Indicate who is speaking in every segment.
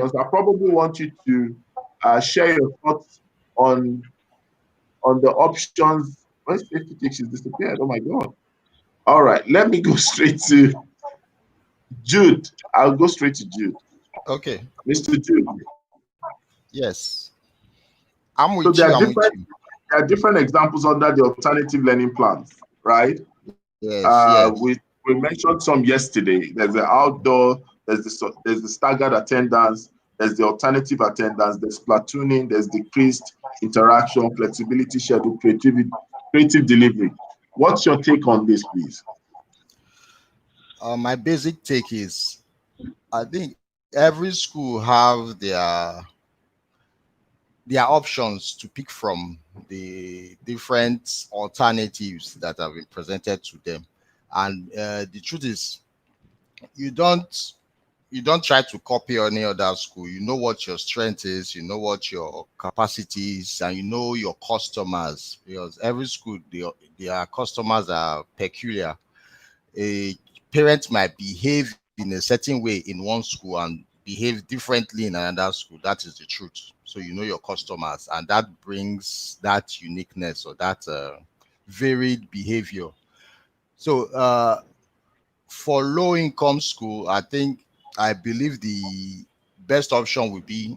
Speaker 1: I probably want you to share your thoughts on the options. When safety takes is disappeared. Oh my God. All right, let me go straight to Jude. I'll go straight to Jude.
Speaker 2: Okay.
Speaker 1: Mr. Jude.
Speaker 2: Yes. I'm
Speaker 1: So
Speaker 2: with you. I'm with you.
Speaker 1: there are different examples under the alternative learning plans, right?
Speaker 2: Yes. Yes.
Speaker 1: We mentioned some yesterday. There's the outdoor, there's the staggered attendance, there's the alternative attendance, there's platooning, there's decreased interaction, flexibility schedule, creative delivery. What's your take on this, please?
Speaker 2: My basic take is, I think every school have their options to pick from the different alternatives that have been presented to them. And the truth is, you don't try to copy any other school. You know what your strength is, you know what your capacity is, and you know your customers, because every school, their customers are peculiar. A parent might behave in a certain way in one school and behave differently in another school. That is the truth. So you know your customers, and that brings that uniqueness or that varied behavior. So for low income school, I believe the best option would be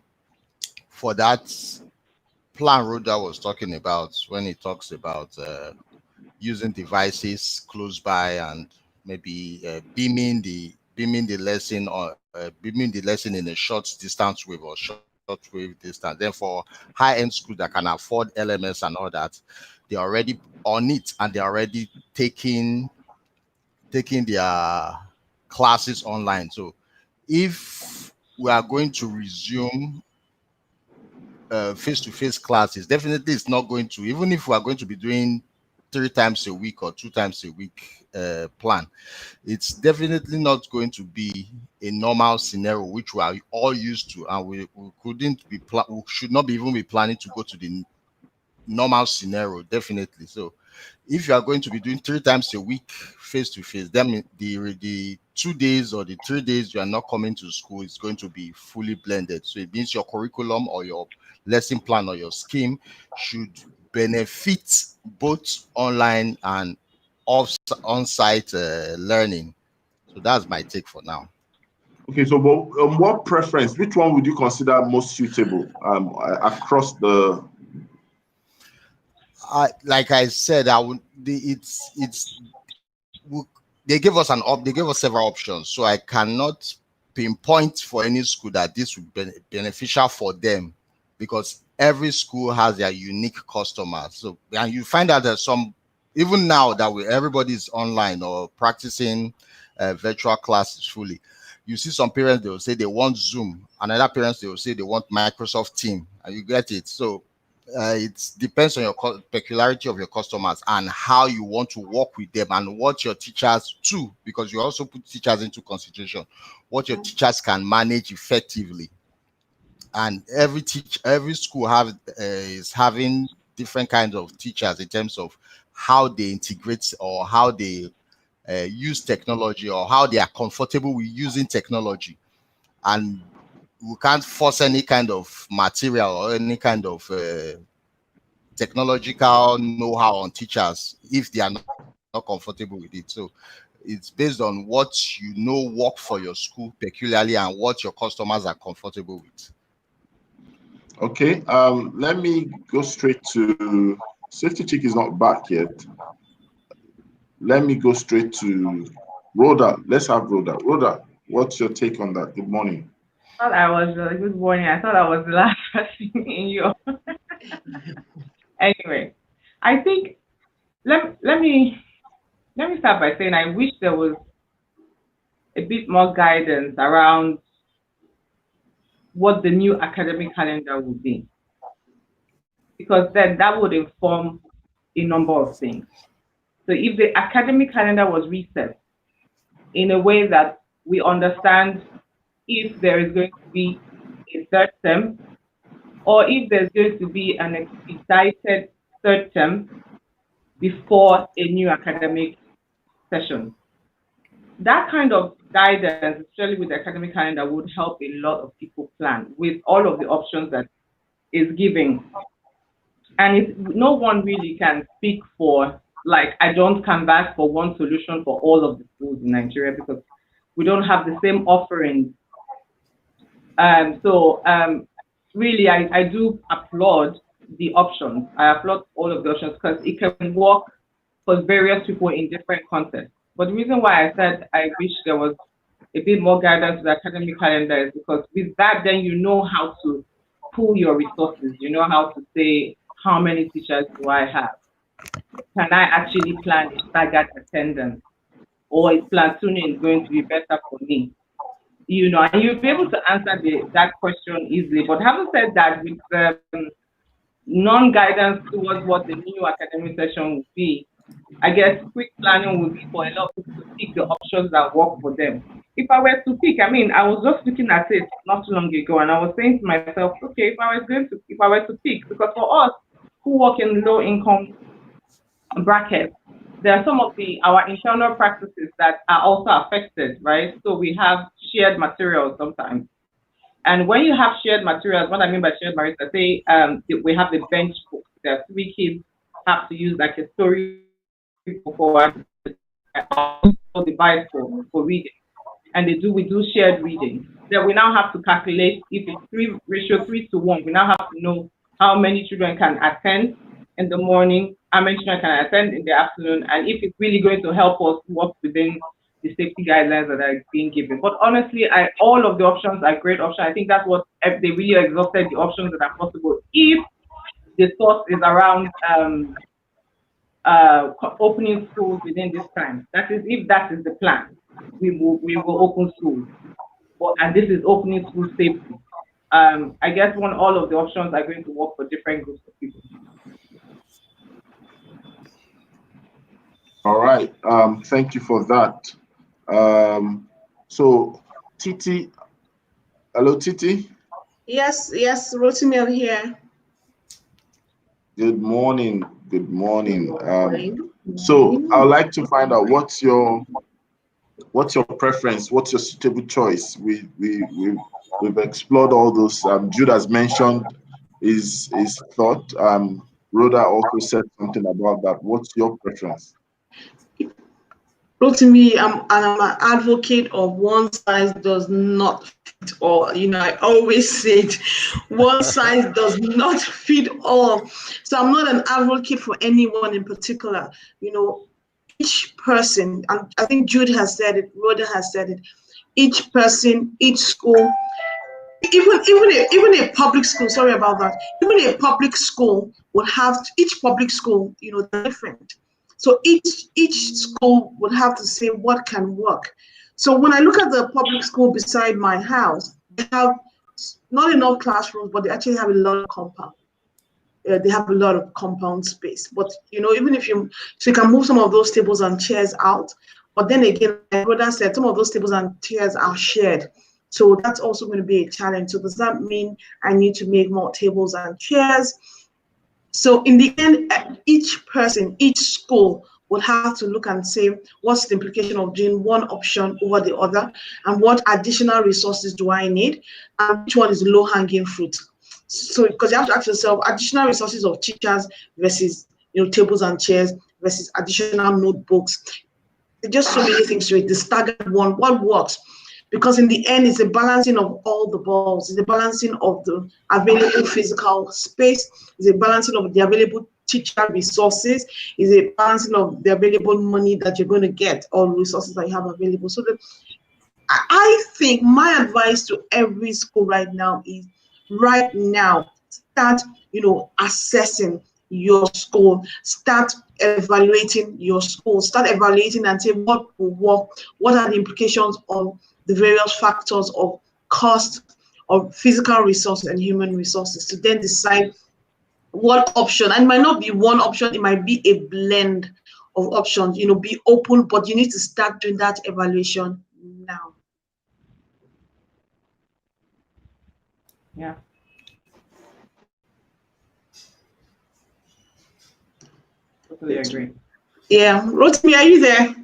Speaker 2: for that plan Rhoda was talking about when he talks about using devices close by and maybe beaming the lesson or beaming the lesson in a short distance wave or short wave distance. Then for high end school that can afford LMS and all that, they're already on it and they're already taking their classes online. So if we are going to resume face-to-face classes, definitely it's not going to, even if we are going to be doing 3 times a week or 2 times a week plan, it's definitely not going to be a normal scenario which we are all used to, and we couldn't be we should not be even be planning to go to the normal scenario, definitely. So if you are going to be doing 3 times a week face to face, then the 2 days or the 3 days you are not coming to school is going to be fully blended. So it means your curriculum or your lesson plan or your scheme should benefit both online and on-site learning. So that's my take for now.
Speaker 1: Okay, so what preference? Which one would you consider most suitable across the?
Speaker 2: Like I said, I would. They gave us they gave us several options, so I cannot pinpoint for any school that this would be beneficial for them, because every school has their unique customers. So, and you find out that some, even now that everybody is online or practicing virtual classes fully, you see some parents, they will say they want Zoom, and other parents, they will say they want Microsoft Team, and you get it. So it depends on your peculiarity of your customers and how you want to work with them, and what your teachers too, because you also put teachers into consideration, what your teachers can manage effectively. And every school is having different kinds of teachers in terms of how they integrate or how they use technology, or how they are comfortable with using technology. And we can't force any kind of material or any kind of technological know-how on teachers if they are not comfortable with it. So it's based on what you know work for your school peculiarly and what your customers are comfortable with.
Speaker 1: Okay, let me go straight to Safety Chick is not back yet. Let me go straight to Rhoda. Let's have Rhoda. Rhoda, what's your take on that? Good morning.
Speaker 3: I thought I was good morning. I thought I was the last person in your. Anyway, I think let me start by saying I wish there was a bit more guidance around what the new academic calendar would be, because then that would inform a number of things. So if the academic calendar was reset in a way that we understand if there is going to be a third term, or if there's going to be an expedited third term before a new academic session, that kind of guidance, especially with the academic calendar, would help a lot of people plan with all of the options that is given. And no one really can speak for, like, I don't canvass for one solution for all of the schools in Nigeria because we don't have the same offerings. Really, I do applaud the options. I applaud all of the options because it can work for various people in different contexts. But the reason why I said I wish there was a bit more guidance to the academic calendar is because with that, then you know how to pool your resources. You know how to say, how many teachers do I have? Can I actually plan a staggered attendance? Or is platooning going to be better for me? You know, and you'll be able to answer that question easily. But having said that, with non-guidance towards what the new academic session will be, I guess quick planning will be for a lot of people to pick the options that work for them. If I were to pick, I mean, I was just looking at it not too long ago, and I was saying to myself, okay, if I were to pick, because for us who work in low-income brackets, there are some of our internal practices that are also affected, right? So we have shared materials sometimes. And when you have shared materials, what I mean by shared materials, I say we have the bench book. There are 3 kids have to use like a story for the Bible for reading. And we do shared reading. Then we now have to calculate if it's ratio 3 to 1. We now have to know how many children can attend in the morning, how many children can attend in the afternoon, and if it's really going to help us work within the safety guidelines that are being given. But honestly, all of the options are great options. I think that's what they really exhausted the options that are possible. If the thought is around opening schools within this time, that is, if that is the plan, we will open schools. And this is opening schools safely. I guess all of the options are going to work for different groups of people.
Speaker 1: All right. Thank you for that. So, Titi, hello, Titi.
Speaker 4: Yes, Rotimi, I'm here.
Speaker 1: Good morning. Good morning. So, I would like to find out what's your preference, what's your suitable choice. We've explored all those. Jude has mentioned his thought. Rhoda also said something about that. What's your preference?
Speaker 4: To me, I'm an advocate of one size does not fit all. You know, I always say it, one size does not fit all. So I'm not an advocate for anyone in particular. You know, each person, and I think Jude has said it, Rhoda has said it, each person, each school, even a public school, sorry about that, even a public school would have, each public school, you know, they're different. So each school would have to say what can work. So when I look at the public school beside my house, they have not enough classrooms, but they actually have a lot of compound. They have a lot of compound space. But you know, even if you can move some of those tables and chairs out. But then again, my brother said some of those tables and chairs are shared. So that's also going to be a challenge. So does that mean I need to make more tables and chairs? So in the end, each person, each school would have to look and say, what's the implication of doing one option over the other? And what additional resources do I need? And which one is low-hanging fruit? So, because you have to ask yourself, additional resources of teachers versus, you know, tables and chairs versus additional notebooks. There's just so many things to it. The staggered one, what works? Because in the end, it's a balancing of all the balls. It's a balancing of the available physical space. It's a balancing of the available teacher resources. It's a balancing of the available money that you're going to get, all resources that you have available. So I think my advice to every school right now is, right now, start, you know, assessing your school, start evaluating your school, start evaluating and say what will work, what are the implications of the various factors of cost, of physical resources and human resources, to then decide what option. And it might not be one option, it might be a blend of options. You know, be open, but you need to start doing that evaluation now.
Speaker 3: Yeah. Totally agree.
Speaker 4: Yeah, Rotimi, are you there?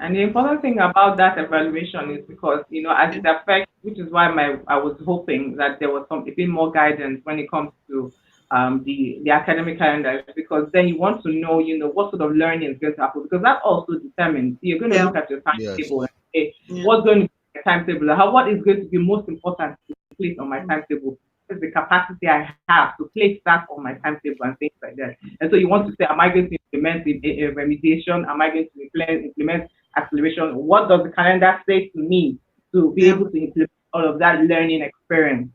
Speaker 3: And the important thing about that evaluation is because, as it affects, which is why I was hoping that there was a bit more guidance when it comes to the academic calendar, because then you want to know, what sort of learning is going to happen, because that also determines. You're going to look at your timetable and say, what's going to be my timetable? What is going to be most important to place on my timetable? Is the capacity I have to place that on my timetable and things like that. And so you want to say, am I going to implement remediation? Am I going to implement acceleration? What does the calendar say to me to be able to implement all of that learning experience?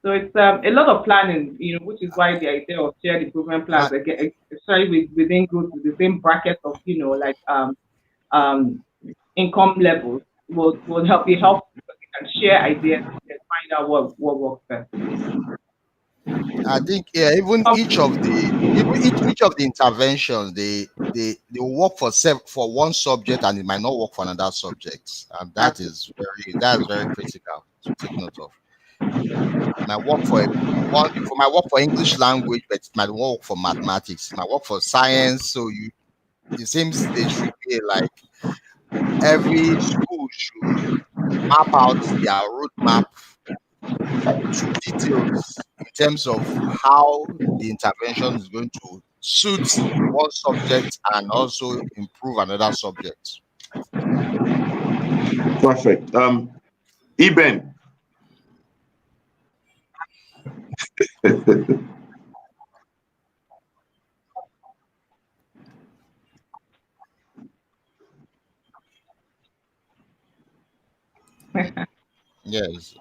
Speaker 3: So it's a lot of planning, which is why the idea of shared improvement plans, especially within groups with the same bracket of, income levels, will help you because you can share ideas and find out what works best.
Speaker 2: I think even each of the interventions they work for one subject and it might not work for another subject, and that's very critical to take note of. It might work for English language, but it might work for mathematics. It might work for science. So it seems they should be like every school should map out their roadmap to details in terms of how the intervention is going to suit one subject and also improve another subject.
Speaker 1: Perfect. EBEN.
Speaker 2: Yes.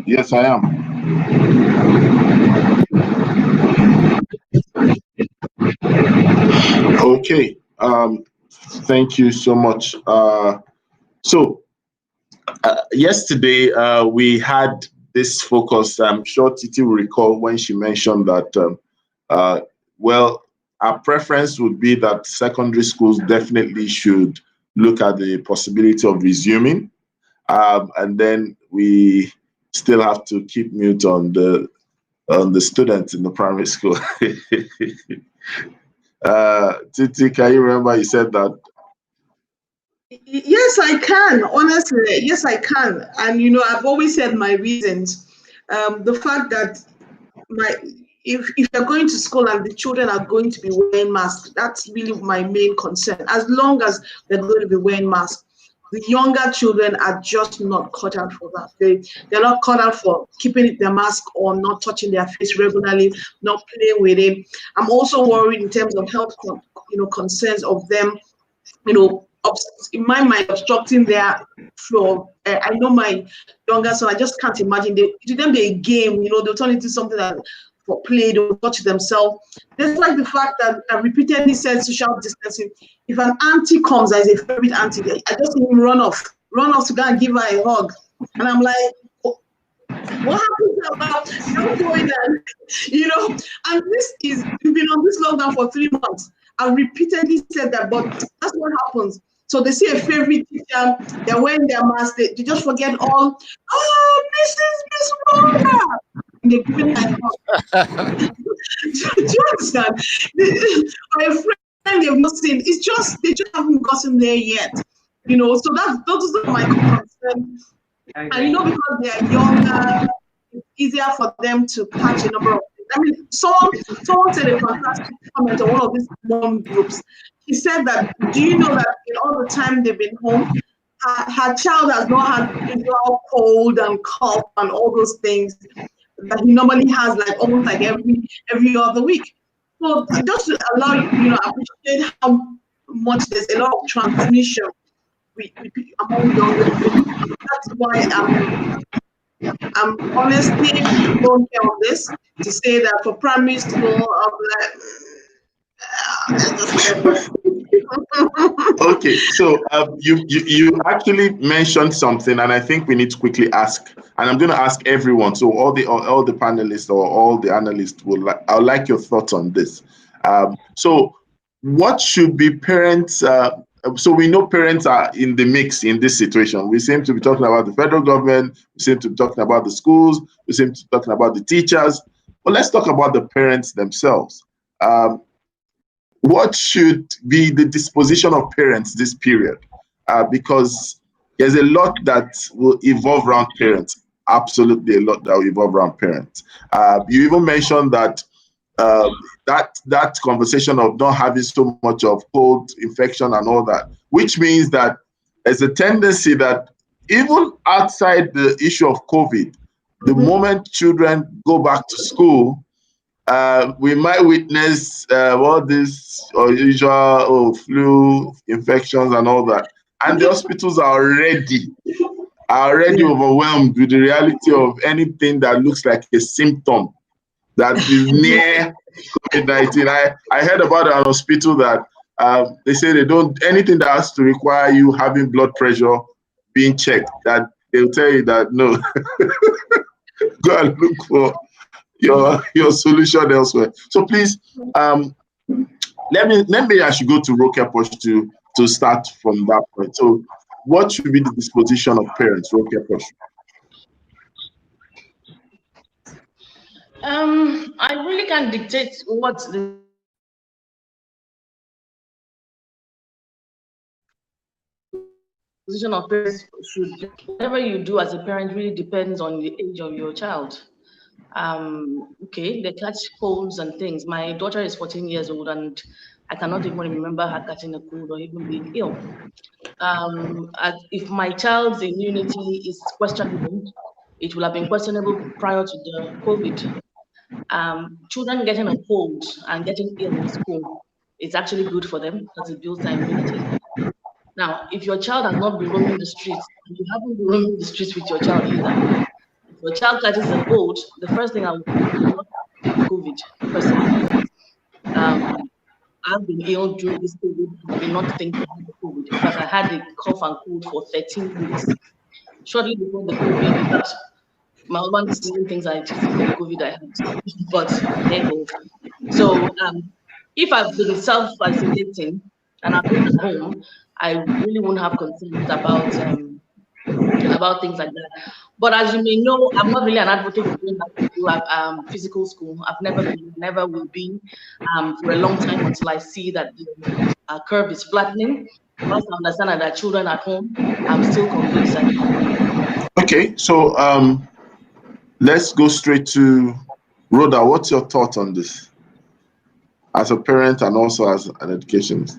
Speaker 1: Yes, I am. Okay. Thank you so much. Yesterday we had this focus. I'm sure Titi will recall when she mentioned that, our preference would be that secondary schools definitely should look at the possibility of resuming. And then we still have to keep mute on the students in the primary school. Titi, can you remember you said that?
Speaker 4: Yes, I can. Honestly, yes, I can. And I've always said my reasons. The fact that if you're going to school and the children are going to be wearing masks, that's really my main concern. As long as they're going to be wearing masks, the younger children are just not cut out for that. They're not cut out for keeping their mask on, not touching their face regularly, not playing with it. I'm also worried in terms of health, concerns of them, in my mind obstructing their flow. I know my younger son, I just can't imagine. To them, they're a game, they'll turn into something that for play, they'll touch themselves. Despite the fact that I repeatedly said social distancing, if an auntie comes as a favorite auntie, I just see him run off to go and give her a hug. And I'm like, what happens about not going and, and we've been on this lockdown for 3 months. I repeatedly said that, but that's what happens. So they see a favorite teacher, they're wearing their mask, they just forget all, Miss Wanda. And they give it like, do you understand? My friend they've not seen, they just haven't gotten there yet. So those are my concerns. And because they are younger, it's easier for them to catch a number of things. I mean, someone said a fantastic comment on one of these mom groups. He said that, do you know that in all the time they've been home, her child has not had usual cold and cough and all those things that he normally has, like almost like every other week. So just to allow you, appreciate how much there's a lot of transmission among younger people. That's why I'm honestly don't care on this to say that for primary school,
Speaker 1: Okay, so you actually mentioned something, and I think we need to quickly ask. And I'm going to ask everyone. So all the panelists or all the analysts I would like your thoughts on this. So what should be parents? So we know parents are in the mix in this situation. We seem to be talking about the federal government. We seem to be talking about the schools. We seem to be talking about the teachers. But let's talk about the parents themselves. What should be the disposition of parents this period? Because there's a lot that will evolve around parents. Absolutely a lot that will evolve around parents. You even mentioned that that conversation of not having so much of cold infection and all that, which means that there's a tendency that even outside the issue of COVID, the moment children go back to school, we might witness all this usual flu infections and all that. And the hospitals are already overwhelmed with the reality of anything that looks like a symptom that is near COVID-19. I heard about an hospital that they say they don't, anything that has to require you having blood pressure being checked, that they'll tell you that no, go and look for your solution elsewhere. So please, I should go to Rokeposh to start from that point. So what should be the disposition of parents, Rokeposh?
Speaker 5: I really can't dictate what the position of parents should do. Whatever you do as a parent really depends on the age of your child. Okay, they catch colds and things. My daughter is 14 years old and I cannot even remember her catching a cold or even being ill. If my child's immunity is questionable, it will have been questionable prior to the COVID. Children getting a cold and getting ill in school, it's actually good for them because it builds their immunity. Now, if your child has not been roaming the streets, and you haven't been roaming the streets with your child either, if your child catches a cold, the first thing I would do is not COVID personally. I've been ill during this COVID, I've been not thinking about COVID. In fact, I had a cough and cold for 13 weeks. Shortly before the COVID, my husband still thinks I just the COVID I had, but anyway. So if I've been self-isolating and I've been at home, I really won't have concerns about things like that. But as you may know, I'm not really an advocate for going back to physical school. I've never been, never will be for a long time until I see that the curve is flattening. Once I understand that there are children at home, I'm still convinced.
Speaker 1: Okay, so let's go straight to Rhoda. What's your thought on this as a parent and also as an educationist?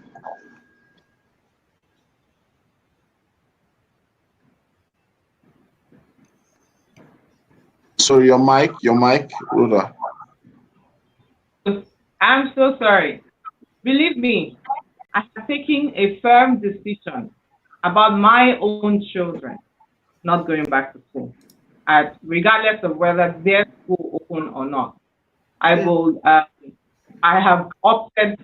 Speaker 1: So your mic, Rhoda.
Speaker 3: I'm so sorry. Believe me, I have taken a firm decision about my own children not going back to school, regardless of whether their school open or not. I will. I have opted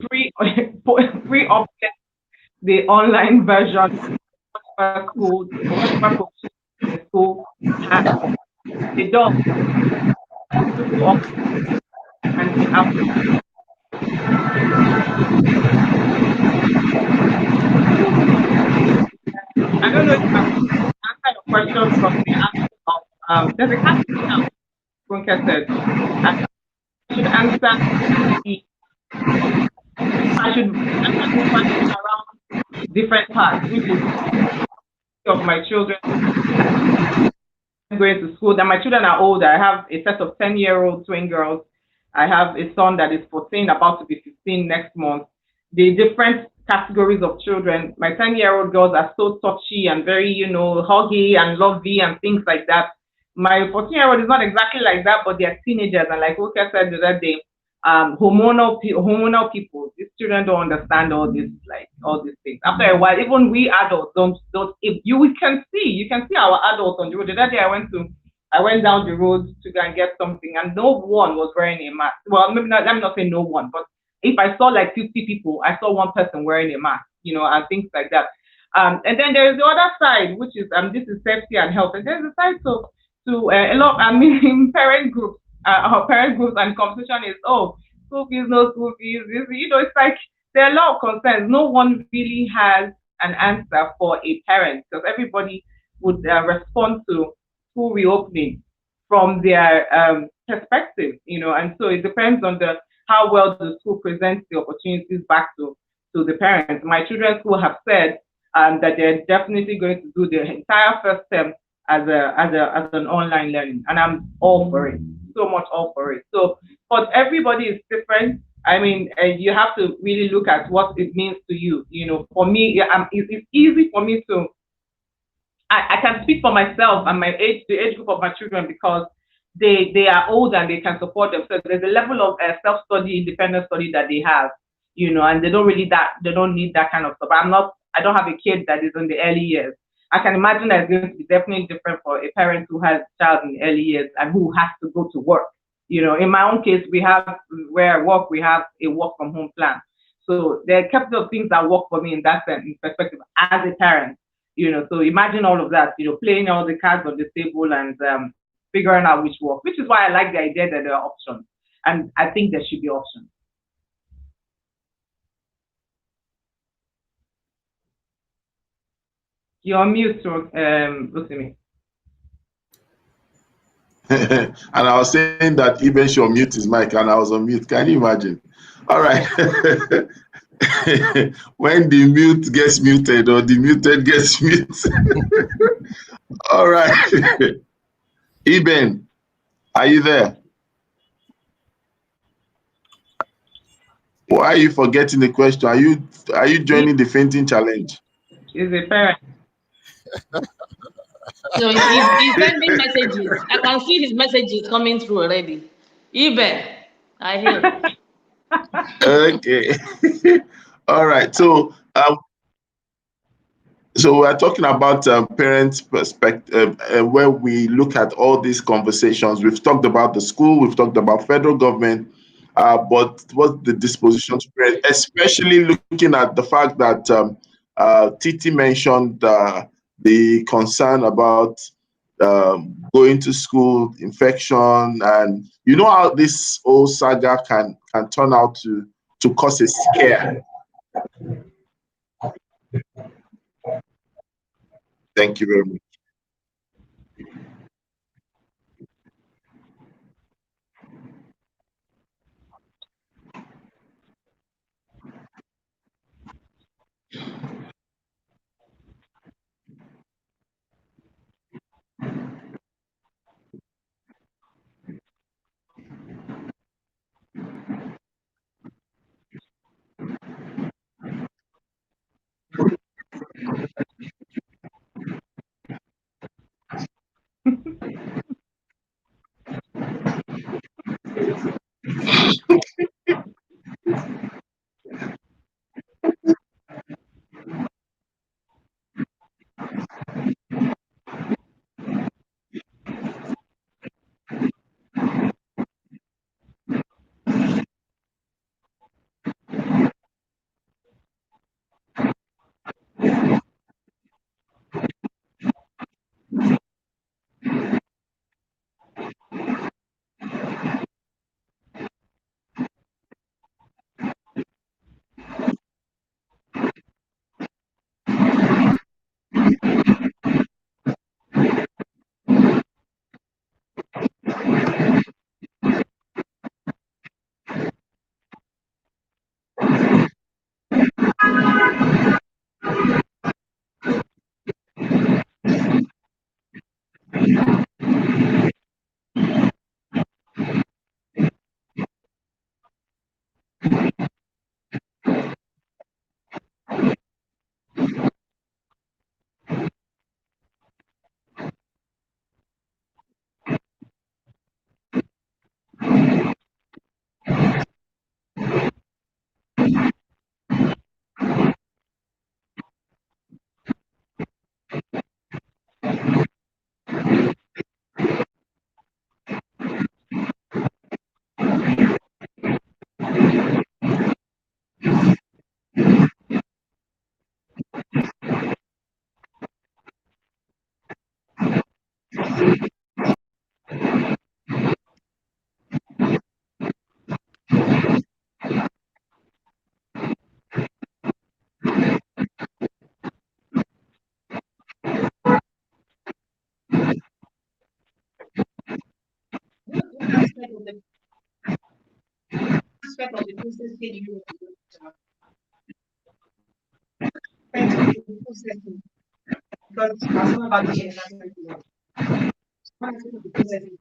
Speaker 3: pre-opted the online version of school, whatever the school has. They don't go up and be out. I don't know if I answered your question from the aspect of there's a casting now. Funke said I should answer I should answer the question around different parts, which is of my children going to school. That my children are older. I have a set of 10-year-old twin girls. I have a son that is 14, about to be 15 next month. The different categories of children. My 10-year-old girls are so touchy and very, huggy and lovey and things like that. My 14-year-old is not exactly like that, but they're teenagers. And like Oka said the other day, hormonal people. These children don't understand all these things. After a while, even we adults don't. If you can see our adults on the road. The other day I went down the road to go and get something, and no one was wearing a mask. Well, maybe not. Let me not say no one, but if I saw like 50 people, I saw one person wearing a mask, and things like that. And then there is the other side, which is this is safety and health, and there's a side to a lot. I mean, parent groups. Our parent groups and conversation is, school fees, no school fees. It's like there are a lot of concerns. No one really has an answer for a parent because everybody would respond to school reopening from their perspective, and so it depends on how well the school presents the opportunities back to the parents. My children's school have said that they're definitely going to do the entire first term as an online learning, and I'm all for it. So much all for it. So, but everybody is different. I mean, you have to really look at what it means to you. For me, it's easy for me to. I can speak for myself and the age group of my children because they are old and they can support themselves. There's a level of self-study, independent study that they have, and they don't need that kind of stuff. I don't have a kid that is in the early years. I can imagine that it's going to be definitely different for a parent who has a child in the early years and who has to go to work. In my own case, we have where I work, we have a work from home plan. So there are a couple of things that work for me in that sense, in perspective as a parent. So imagine all of that, playing all the cards on the table and figuring out which work, which is why I like the idea that there are options. And I think there should be options. You're on mute, look at me.
Speaker 1: And I was saying that Eben should mute his mic, and I was on mute. Can you imagine? All right. When the mute gets muted or the muted gets muted. All right. Eben, are you there? Why are you forgetting the question? Are you joining the fainting challenge?
Speaker 3: He's a parent.
Speaker 5: So he's sending messages. I can see his messages coming through already. Eben, I hear.
Speaker 1: Okay. All right. So we're talking about parents' perspective, where we look at all these conversations. We've talked about the school, we've talked about federal government, but what's the disposition to parents, especially looking at the fact that Titi mentioned the concern about going to school, infection, and how this whole saga can turn out to cause a scare. Thank you very much.
Speaker 4: of the process did you processing? Because it's not about the processing.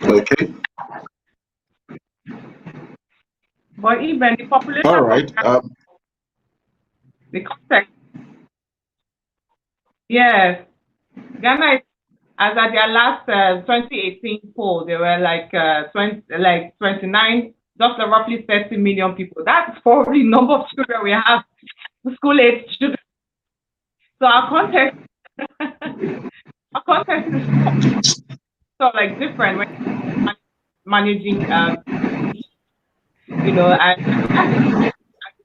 Speaker 1: Okay.
Speaker 3: But even the population
Speaker 1: All right.
Speaker 3: the context. Yes, Ghana is, as at their last 2018 poll, they were like 29, just roughly 30 million people. That's probably the number of children we have, school-age children. So our context, is so like different when managing, you know, and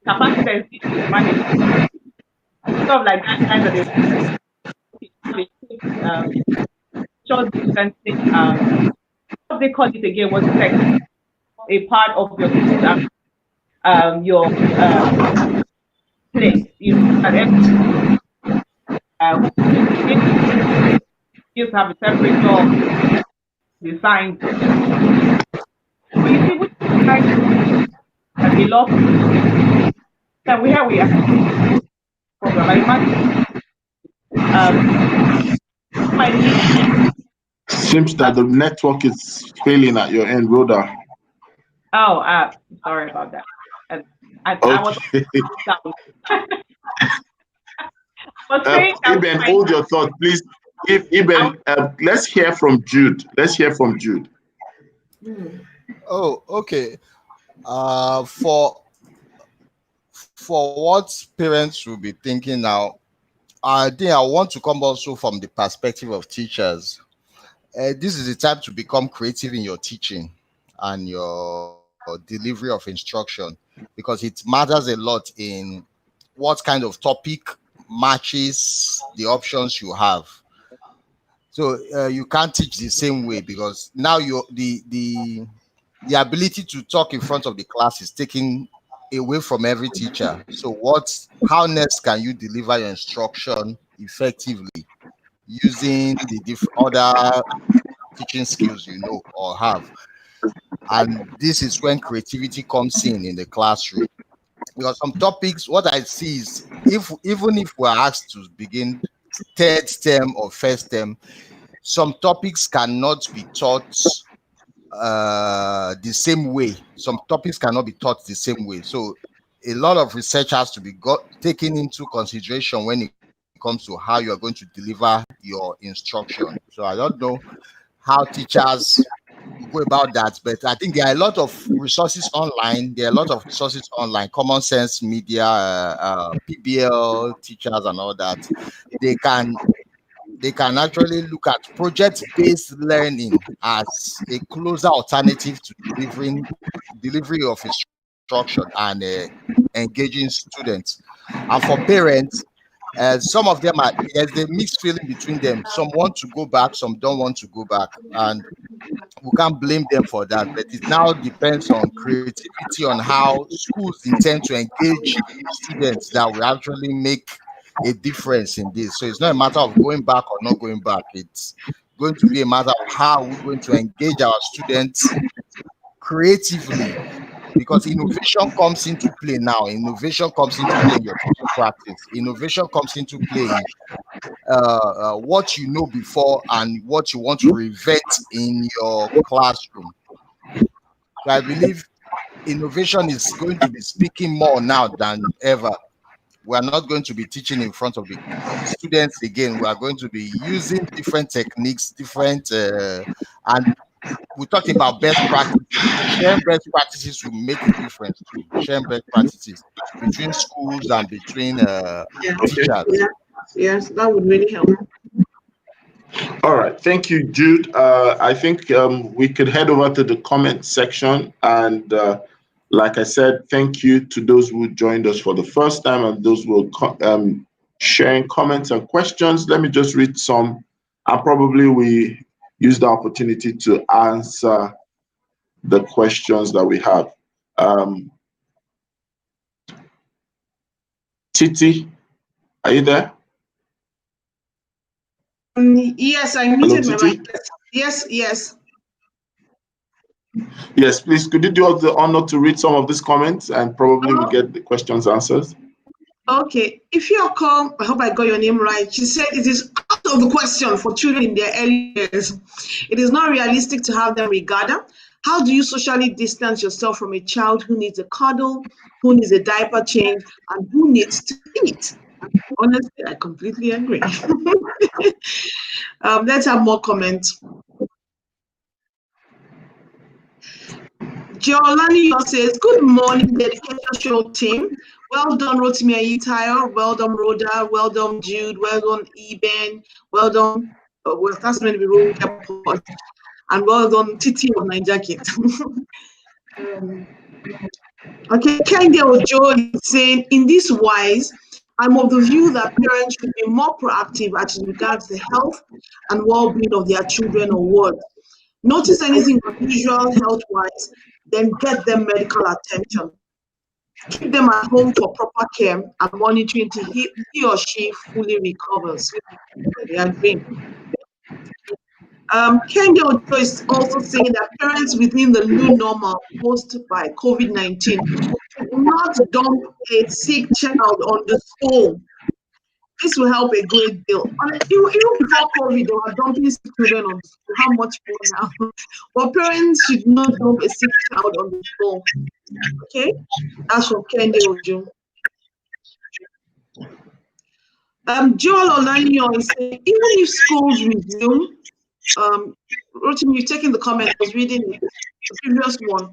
Speaker 3: capacity to manage stuff like that kind of short distancing. What they call it again was like a part of your place. You know, you have a temperature designed. So you see, which is a lot. Then we are program. I imagine
Speaker 1: seems that the network is failing at your end, Rhoda.
Speaker 3: Oh, sorry about that. I was saying
Speaker 1: Eben, hold your thought, please. Eben, let's hear from Jude. Let's hear from Jude.
Speaker 2: Oh, okay. For what parents will be thinking now, I think I want to come also from the perspective of teachers. This is the time to become creative in your teaching and your delivery of instruction, because it matters a lot in what kind of topic matches the options you have. So you can't teach the same way, because now the ability to talk in front of the class is taken away from every teacher. So how next can you deliver your instruction effectively using the other teaching skills you know or have? And this is when creativity comes in the classroom. Because some topics, what I see is, even if we're asked to begin third term or first term, some topics cannot be taught the same way. Some topics cannot be taught the same way. So a lot of research has to be taken into consideration when it comes to how you are going to deliver your instruction. So I don't know how teachers go about that, but I think there are a lot of resources online. Common Sense Media, PBL teachers and all that. They can actually look at project-based learning as a closer alternative to delivery of instruction and engaging students. And for parents, some of them there's a mixed feeling between them. Some want to go back, some don't want to go back, and we can't blame them for that. But it now depends on creativity, on how schools intend to engage students that will actually make a difference in this. So it's not a matter of going back or not going back. It's going to be a matter of how we're going to engage our students creatively, because innovation comes into play now. Innovation comes into play in your teaching practice. Innovation comes into play in what you know before and what you want to revert in your classroom. So I believe innovation is going to be speaking more now than ever. We are not going to be teaching in front of the students again. We are going to be using different techniques, and we're talking about best practices. Sharing best practices will make a difference too. Sharing best practices between schools and between teachers.
Speaker 4: Yes, that would really help.
Speaker 1: All right, thank you, Jude. I think we could head over to the comment section, and like I said, thank you to those who joined us for the first time and those who are sharing comments and questions. Let me just read some, and probably we use the opportunity to answer the questions that we have. Titi, are you there?
Speaker 4: Yes, I muted my
Speaker 1: Titi?
Speaker 4: mic. Yes, yes.
Speaker 1: Yes, please, could you do us the honor to read some of these comments and probably we'll get the questions answered?
Speaker 4: Okay, if you're called, I hope I got your name right. She said it is out of the question for children in their early years. It is not realistic to have them regather. How do you socially distance yourself from a child who needs a cuddle, who needs a diaper change, and who needs to eat? Honestly, I completely agree. Let's have more comments. Giolani says, good morning, dedication show team. Well done, Rotimi Ayitayo. Well done, Rhoda. Well done, Jude. Well done, Eben. Well done, well, that's going to be Road Airport. And well done, Titi of Niger Kid. Okay, Kende Ojo is saying, in this wise, I'm of the view that parents should be more proactive as regards the health and well-being of their children or wards. Notice anything unusual health-wise, then get them medical attention. Keep them at home for proper care and monitoring till he or she fully recovers. I agree. Kenge Ojo is also saying that parents within the new normal posed by COVID-19 should not dump a sick child on the school. This will help a great deal. Even before COVID, they were dumping sick children on the school. How much more now? But parents should not dump a sick child on the school. Okay, that's from Kende Ojo. Joel Olanyo is saying, even if schools resume, Rotimi, you've taken the comment, I was reading the previous one.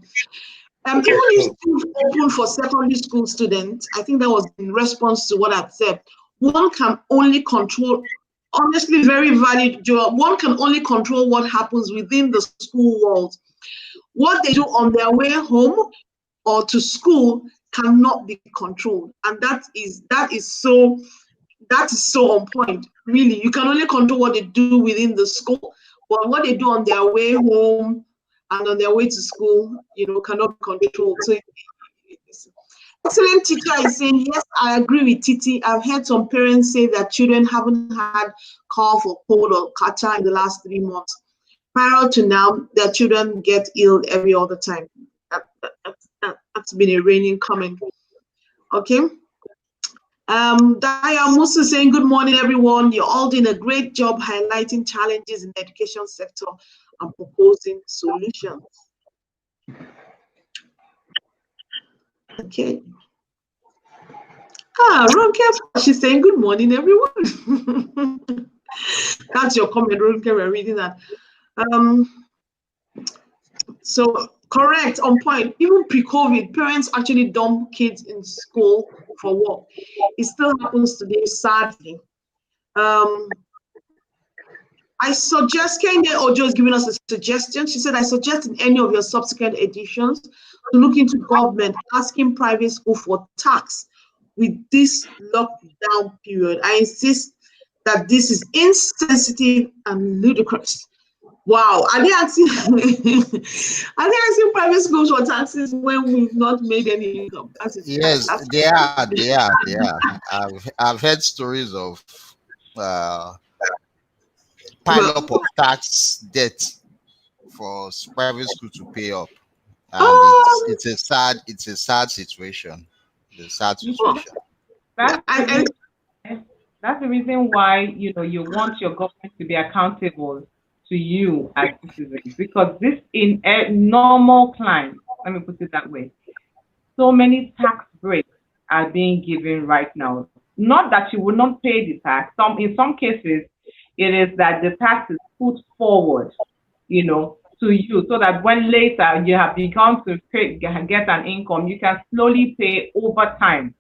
Speaker 4: Even if schools open for secondary school students, I think that was in response to what I've said, one can only control, honestly, very valid, Joel, one can only control what happens within the school walls. What they do on their way home or to school cannot be controlled. And that is so on point. Really, you can only control what they do within the school, but what they do on their way home and on their way to school, cannot be controlled. So excellent teacher is saying, yes, I agree with Titi. I've heard some parents say that children haven't had cough or cold or catarrh in the last 3 months. Prior to now, their children get ill every other time. That's been a reigning comment. Okay. Daya Musa saying, good morning, everyone. You're all doing a great job highlighting challenges in the education sector and proposing solutions. Okay. Ronke, she's saying, good morning, everyone. That's your comment, Ronke, we're reading that. So correct, on point. Even pre-COVID, parents actually dump kids in school for work. It still happens today, sadly. I suggest, Kende Ojo is giving us a suggestion. She said, I suggest in any of your subsequent editions to look into government asking private school for tax with this lockdown period. I insist that this is insensitive and ludicrous. Wow, are they asking private schools for taxes when we've not made any income?
Speaker 2: Yes, they are. I've heard stories of pile up of tax debt for private school to pay up, and it's a sad situation. It's a sad situation.
Speaker 3: That's the reason why you want your government to be accountable to you as citizens, because this in a normal climate, let me put it that way, so many tax breaks are being given right now. Not that you will not pay the tax. In some cases, it is that the tax is put forward, to you, so that when later you have begun to get an income, you can slowly pay over time.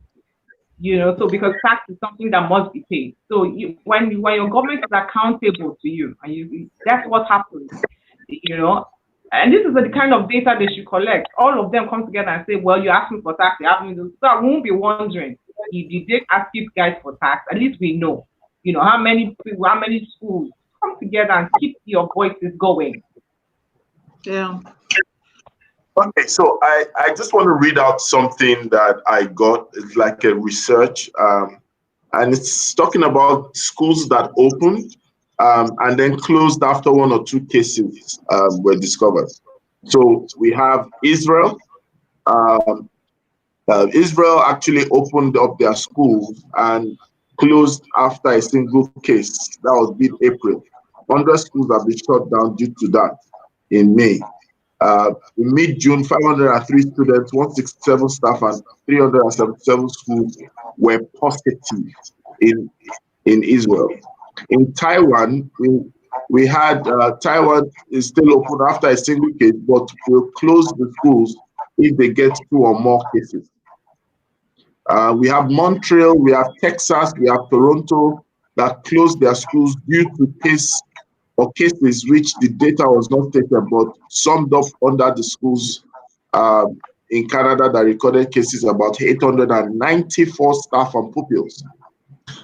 Speaker 3: So because tax is something that must be paid. So when your government is accountable to you, and that's what happens, And this is the kind of data they should collect. All of them come together and say, well, you're asking for tax, you're asking this. So I won't be wondering, did they ask you guys for tax? At least we know, how many people, how many schools come together and keep your voices going.
Speaker 4: Yeah.
Speaker 1: Okay, so I just want to read out something that I got. It's like a research, and it's talking about schools that opened and then closed after one or two cases were discovered. So we have Israel. Um, Israel actually opened up their schools and closed after a single case. That was mid-April. 100 schools have been shut down due to that in May. In mid-June, 503 students, 167 staff, and 377 schools were positive in Israel. In Taiwan, we had Taiwan is still open after a single case, but will close the schools if they get 2 or more cases. We have Montreal, we have Texas, we have Toronto that closed their schools due to cases which the data was not taken, but summed up under the schools in Canada that recorded cases about 894 staff and pupils.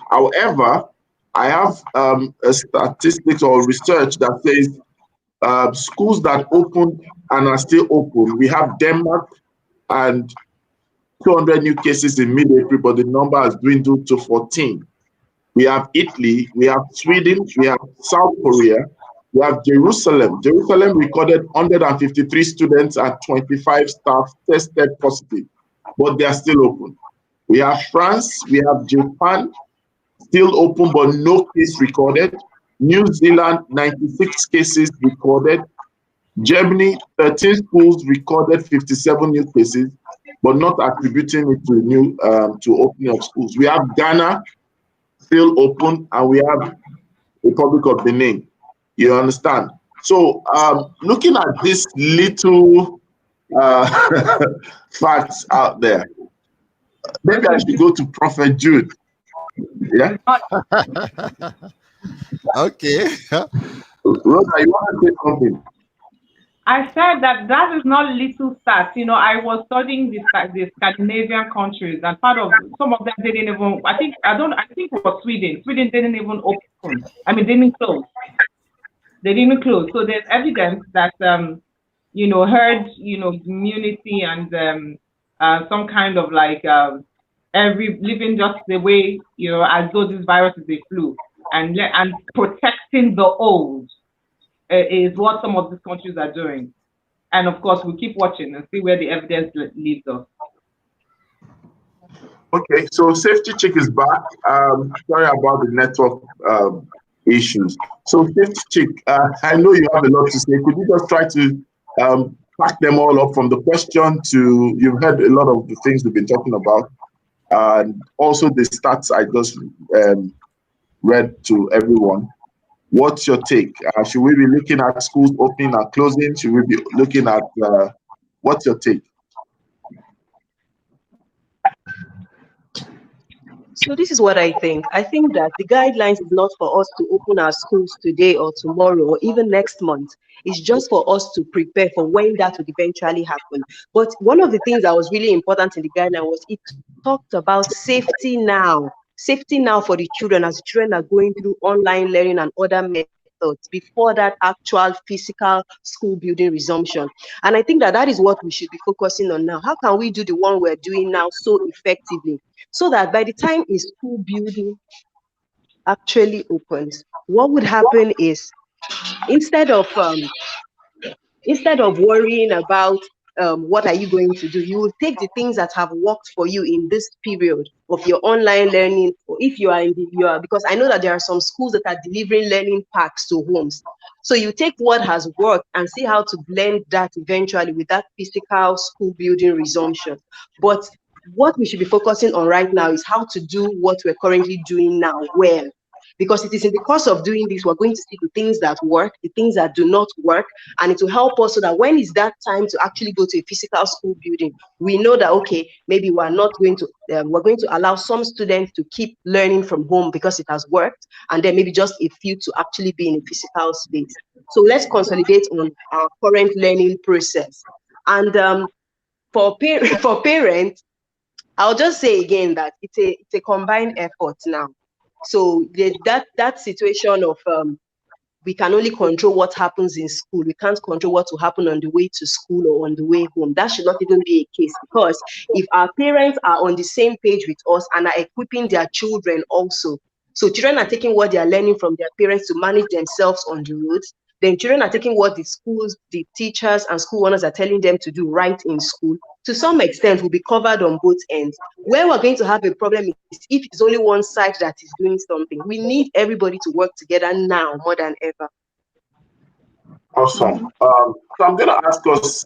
Speaker 1: However, I have a statistics or research that says schools that opened and are still open. We have Denmark and 200 new cases in mid-April, but the number has dwindled to 14. We have Italy, we have Sweden, we have South Korea, we have Jerusalem. Jerusalem recorded 153 students and 25 staff tested positive, but they are still open. We have France, we have Japan, still open, but no case recorded. New Zealand, 96 cases recorded. Germany, 13 schools recorded 57 new cases, but not attributing it to opening of schools. We have Ghana still open, and we have Republic of Benin. You understand? So looking at this little facts out there, maybe I should go to Prophet Jude. Yeah.
Speaker 2: Okay.
Speaker 1: Rhoda, you want to say something?
Speaker 3: I said that is not little stats. You know, I was studying the Scandinavian countries, and part of some of them didn't even. I think it was Sweden. Sweden didn't even open. I mean, didn't close. They didn't close. So there's evidence that you know, herd, you know, immunity and some kind of like every living just the way, you know, as though this virus is a flu, and protecting the old. Is what some of these countries are doing. And of course, we'll keep watching and see where the evidence leads us.
Speaker 1: Okay, so Safety Check is back. Sorry about the network issues. So Safety Check, I know you have a lot to say. Could you just try to pack them all up from the question to, you've heard a lot of the things we've been talking about, and also the stats I just read to everyone. What's your take? Should we be looking at schools opening and closing? Should we be looking at, what's your take?
Speaker 6: So this is what I think. I think that the guidelines is not for us to open our schools today or tomorrow or even next month. It's just for us to prepare for when that would eventually happen. But one of the things that was really important in the guideline was it talked about safety now. Safety now for the children, as children are going through online learning and other methods before that actual physical school building resumption. And I think that is what we should be focusing on now. How can we do the one we're doing now so effectively, so that by the time a school building actually opens, what would happen is instead of worrying about what are you going to do, you will take the things that have worked for you in this period of your online learning, or if you are because I know that there are some schools that are delivering learning packs to homes. So you take what has worked and see how to blend that eventually with that physical school building resumption. But what we should be focusing on right now is how to do what we're currently doing now well. Because it is in the course of doing this, we're going to see the things that work, the things that do not work, and it will help us so that when it's that time to actually go to a physical school building, we know that, okay, maybe we're going to allow some students to keep learning from home because it has worked, and then maybe just a few to actually be in a physical space. So let's consolidate on our current learning process. And for parents, I'll just say again that it's a combined effort now. So that situation of we can only control what happens in school. We can't control what will happen on the way to school or on the way home. That should not even be a case, because if our parents are on the same page with us and are equipping their children also, so children are taking what they are learning from their parents to manage themselves on the roads, then children are taking what the schools, the teachers and school owners are telling them to do right in school, to some extent will be covered on both ends. Where we're going to have a problem is if it's only one side that is doing something. We need everybody to work together now more than ever.
Speaker 1: Awesome. So I'm going to ask us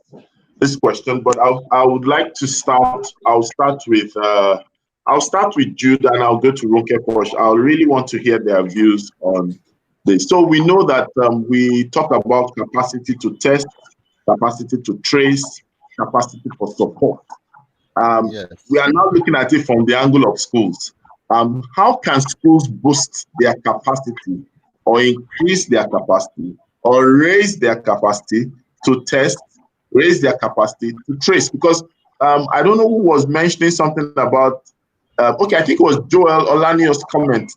Speaker 1: this question, but I would like to start. I'll start with Jude, and I'll go to Ronke Posh. I really want to hear their views on this. So we know that we talk about capacity to test, capacity to trace, capacity for support.
Speaker 2: Yes.
Speaker 1: We are now looking at it from the angle of schools. How can schools boost their capacity or increase their capacity or raise their capacity to test, raise their capacity to trace? Because I don't know who was mentioning something about, okay, I think it was Joel Olanio's comment.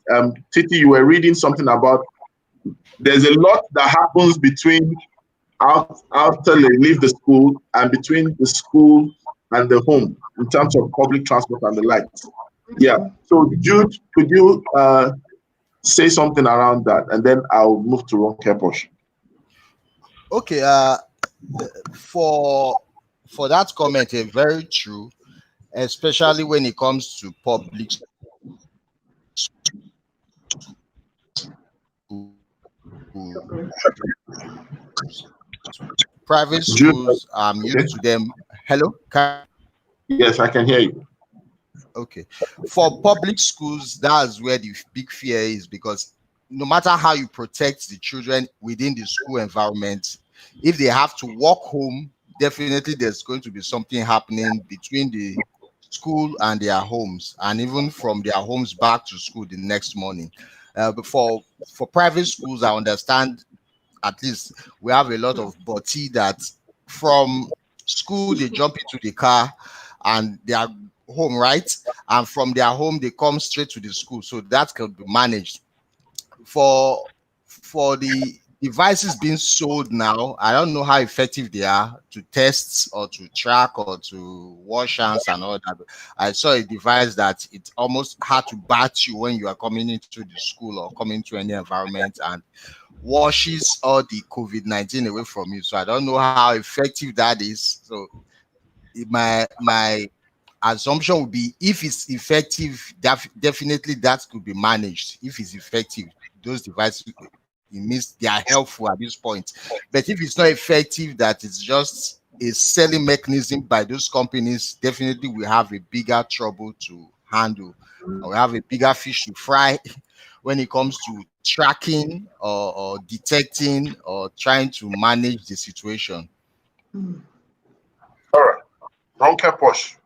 Speaker 1: Titi, you were reading something about there's a lot that happens between after they leave the school and between the school and the home in terms of public transport and the likes. Yeah. So Jude, could you say something around that, and then I'll move to Ronke Posh.
Speaker 2: Okay. For that comment, very true, especially when it comes to public school. Private schools, I'm used to them. Hello?
Speaker 1: Yes, I can hear you.
Speaker 2: Okay. For public schools, that's where the big fear is, because no matter how you protect the children within the school environment, if they have to walk home, definitely there's going to be something happening between the school and their homes, and even from their homes back to school the next morning. But for private schools, I understand at least we have a lot of body that from school they jump into the car and they are home, right? And from their home they come straight to the school, so that can be managed. For the devices being sold now, I don't know how effective they are to test or to track or to wash hands and all that. I saw a device that it almost had to bat you when you are coming into the school or coming to any environment, and washes all the COVID-19 away from you. So I don't know how effective that is. So my assumption would be, if it's effective, definitely that could be managed. If it's effective, those devices, it means they are helpful at this point. But if it's not effective, that it's just a selling mechanism by those companies, definitely we have a bigger trouble to handle. We have a bigger fish to fry when it comes to tracking or detecting or trying to manage the situation.
Speaker 1: All right. Ronke Posh.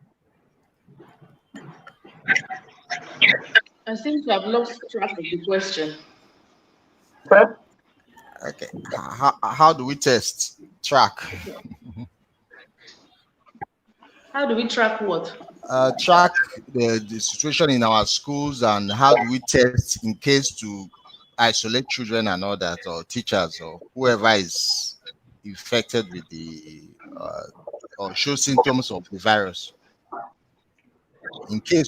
Speaker 5: I think I've lost track of the question.
Speaker 2: Okay. How do we test, track?
Speaker 5: How do we track what?
Speaker 2: Track the situation in our schools, and how do we test in case to isolate children and all that, or teachers or whoever is infected with the or show symptoms of the virus. In case.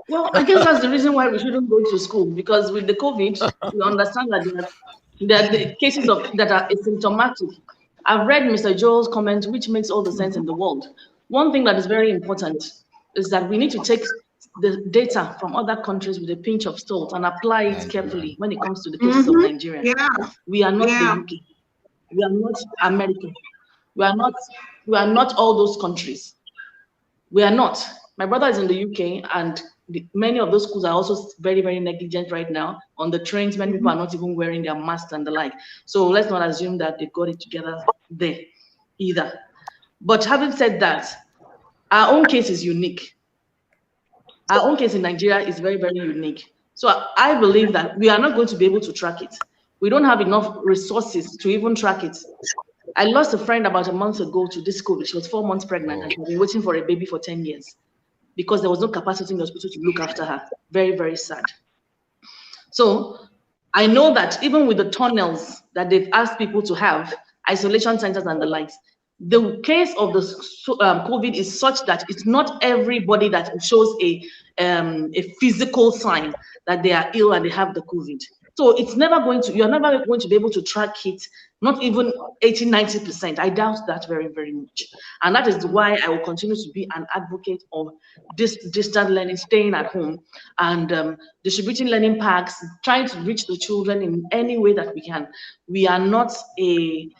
Speaker 5: Well, I guess that's the reason why we shouldn't go to school, because with the COVID, we understand that there are the cases that are asymptomatic. I've read Mr. Joel's comment, which makes all the sense in the world. One thing that is very important is that we need to take the data from other countries with a pinch of salt and apply it carefully when it comes to the cases of Nigeria.
Speaker 4: Yeah.
Speaker 5: We are not the UK. We are not America. We are not all those countries. We are not. My brother is in the UK, and many of those schools are also very, very negligent right now. On the trains, many people are not even wearing their masks and the like. So let's not assume that they got it together there either. But having said that, our own case is unique. Our own case in Nigeria is very, very unique. So I believe that we are not going to be able to track it. We don't have enough resources to even track it. I lost a friend about a month ago to this COVID. She was 4 months pregnant and she's been waiting for a baby for 10 years because there was no capacity in the hospital to look after her. Very, very sad. So I know that even with the tunnels that they've asked people to have, isolation centers and the likes, the case of the COVID is such that it's not everybody that shows a physical sign that they are ill and they have the COVID. So it's never going to, you're never going to be able to track it, not even 80–90%. I doubt that very, very much. And that is why I will continue to be an advocate of this distant learning, staying at home, and distributing learning packs, trying to reach the children in any way that we can. We are not a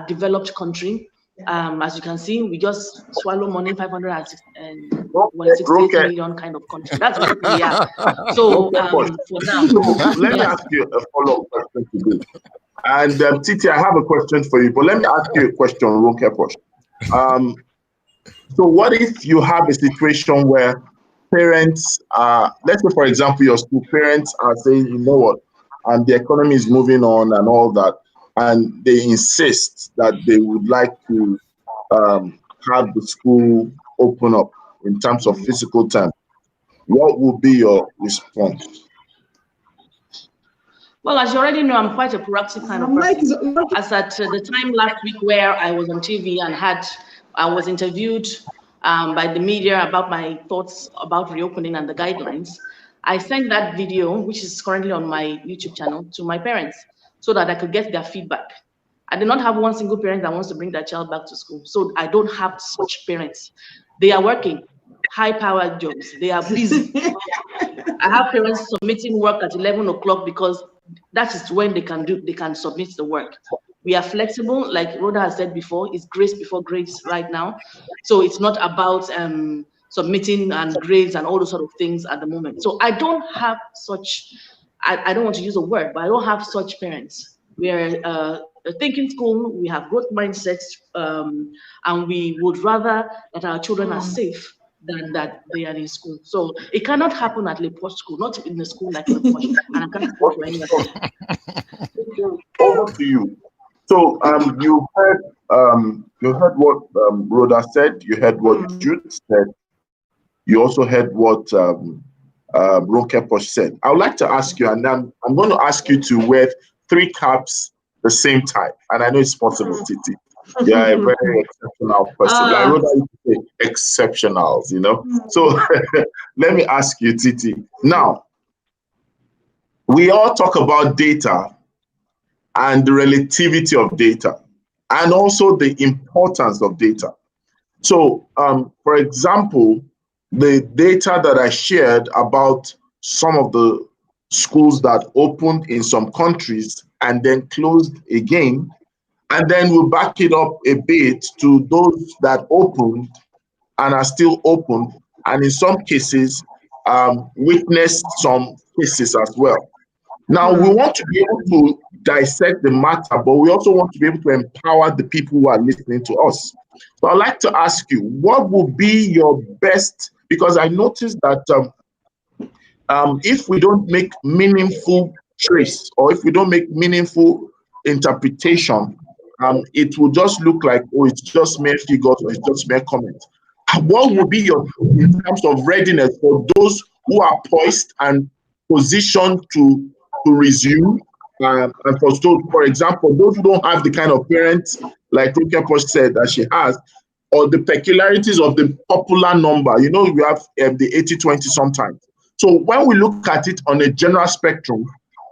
Speaker 5: developed country. As you can see, we just swallow money, 568 million kind of country. That's what we are. So for now,
Speaker 1: let me ask you a follow-up question today. And Titi, I have a question for you, but let me ask you a question, Ronkeposh. So what if you have a situation where parents, let's say, for example, your school parents are saying, you know what, and the economy is moving on and all that, and they insist that they would like to have the school open up in terms of physical time, what would be your response?
Speaker 5: Well, as you already know, I'm quite a proactive kind of person. As at the time last week where I was on TV and I was interviewed by the media about my thoughts about reopening and the guidelines, I sent that video, which is currently on my YouTube channel, to my parents so that I could get their feedback. I did not have one single parent that wants to bring their child back to school. So I don't have such parents. They are working high-powered jobs. They are busy. I have parents submitting work at 11 o'clock because that is when they can submit the work. We are flexible, like Rhoda has said before, it's grace before grace right now. So it's not about submitting and grades and all those sort of things at the moment. So I don't have such, I don't want to use a word, but I don't have such parents. We are a thinking school, we have growth mindsets, and we would rather that our children are safe than that they are in school. So it cannot happen at Le Poche school, not in a school like Le Poche. And I can't support for anyone.
Speaker 1: Over to you. So you heard what Rhoda said, you heard what Jude said, you also heard what Ronkeposh said. I would like to ask you, and I'm going to ask you to wear 3 caps the same time. And I know it's possible, Titi. You are a very exceptional person. Like Rhoda used to say, exceptionals, you know. So let me ask you, Titi. Now, we all talk about data and the relativity of data, and also the importance of data. So, for example, the data that I shared about some of the schools that opened in some countries and then closed again, and then we'll back it up a bit to those that opened and are still open, and in some cases, witnessed some cases as well. Now, we want to be able to dissect the matter, but we also want to be able to empower the people who are listening to us. So I'd like to ask you, what would be your best, because I noticed that if we don't make meaningful trace, or if we don't make meaningful interpretation, it will just look like, oh, it's just mere figures or it's just mere comments. What would be your, in terms of readiness for those who are poised and positioned to resume, and for example, those who don't have the kind of parents like Ronkeposh said that she has, or the peculiarities of the popular number. You know, we have the 80-20 sometimes. So when we look at it on a general spectrum,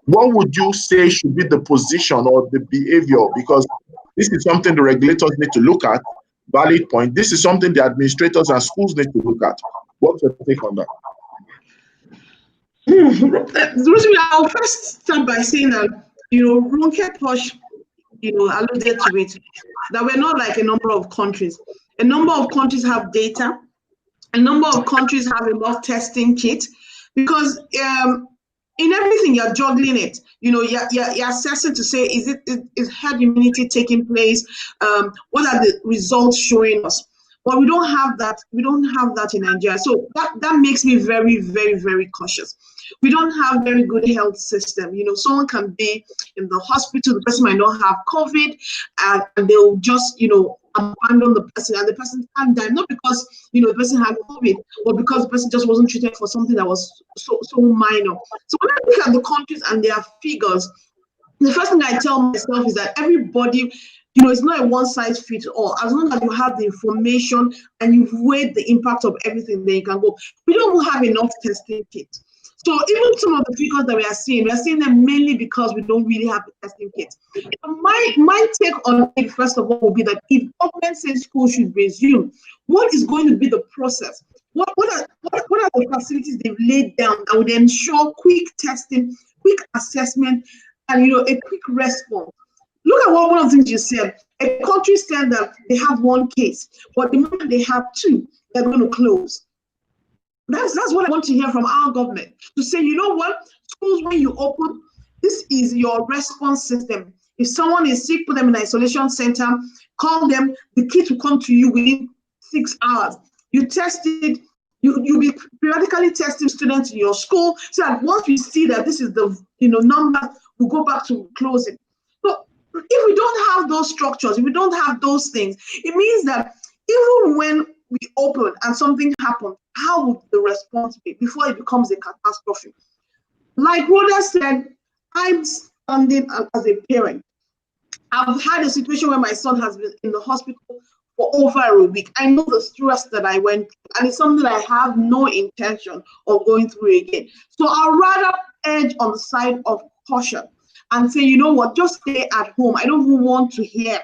Speaker 1: what would you say should be the position or the behavior? Because this is something the regulators need to look at, valid point. This is something the administrators and schools need to look at. What's your take on that?
Speaker 4: I'll first start by saying that, Ronkeposh, alluded to it, that we're not like a number of countries. A number of countries have data. A number of countries have enough testing kits, because in everything you're juggling it. You're assessing to say, is herd immunity taking place? What are the results showing us? But we don't have that. We don't have that in Nigeria. So that makes me very, very, very cautious. We don't have very good health system. Someone can be in the hospital, the person might not have COVID, and they'll just, abandon the person and the person can't die, not because the person had COVID, but because the person just wasn't treated for something that was so minor. So when I look at the countries and their figures, the first thing I tell myself is that everybody, it's not a one size fits all. As long as you have the information and you've weighed the impact of everything, then you can go. We don't have enough testing kits. So even some of the figures that we are seeing them mainly because we don't really have the testing kits. My take on it, first of all, will be that if government says school should resume, what is going to be the process? What are the facilities they've laid down that would ensure quick testing, quick assessment, and a quick response? Look at one of the things you said. A country said that they have one case, but the moment they have two, they're going to close. That's what I want to hear from our government, to say, you know what, schools, when you open, this is your response system. If someone is sick, put them in an isolation center, call them, the kit will come to you within 6 hours. You test it, you'll be periodically testing students in your school, so that once we see that this is the number, we'll go back to closing. So if we don't have those structures, if we don't have those things, it means that even when we open and something happens, how would the response be before it becomes a catastrophe? Like Rhoda said, I'm standing as a parent. I've had a situation where my son has been in the hospital for over a week. I know the stress that I went through, and it's something that I have no intention of going through again. So I'd rather edge on the side of caution and say, you know what, just stay at home. I don't even want to hear,